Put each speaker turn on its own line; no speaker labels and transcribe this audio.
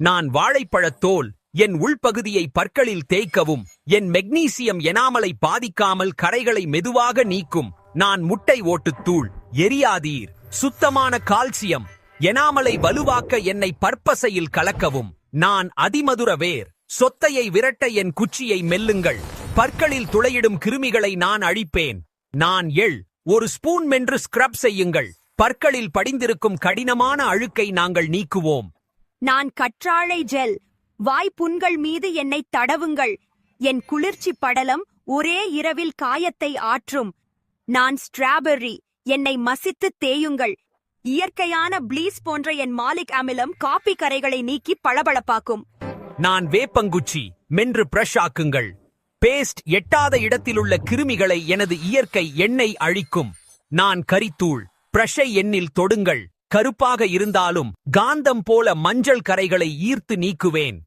நான் வாழைப்பழத்தோல் என் உள்பகுதியை பற்களில் தேய்க்கவும் என் மெக்னீசியம் எனாமலை பாதிக்காமல் கரைகளை மெதுவாக நீக்கும். நான் முட்டை ஓட்டுத்தூள் எரியாதீர் சுத்தமான கால்சியம் எனாமலை வலுவாக்க என்னை பற்பசையில் கலக்கவும். நான் அதிமதுர வேர் சொத்தையை விரட்ட என் குச்சியை மெல்லுங்கள். பற்களில் துளையிடும் கிருமிகளை நான் அழிப்பேன். நான் ஒரு ஸ்பூன் மென்று ஸ்க்ரப் செய்யுங்கள். பற்களில் படிந்திருக்கும் கடினமான அழுக்கை நாங்கள் நீக்குவோம்.
நான் கற்றாழை ஜெல் வாய்ப்புண்கள் மீது என்னை தடவுங்கள். என் குளிர்ச்சி படலம் ஒரே இரவில் காயத்தை ஆற்றும். நான் ஸ்ட்ராபெர்ரி என்னை மசித்து தேயுங்கள். இயற்கையான ப்ளீஸ் போன்ற என் மாலிக் அமிலம் காபி கரைகளை நீக்கி பளபளப்பாக்கும்.
நான் வேப்பங்குச்சி மென்று பிரஷ் ஆக்குங்கள். பேஸ்ட் எட்டாத இடத்திலுள்ள கிருமிகளை எனது இயற்கை எண்ணெய் அழிக்கும். நான் கரித்தூள் பிரஷை எண்ணில் தொடுங்கள். கருப்பாக இருந்தாலும் காந்தம் போல மஞ்சள் கரைகளை ஈர்த்து நீக்குவேன்.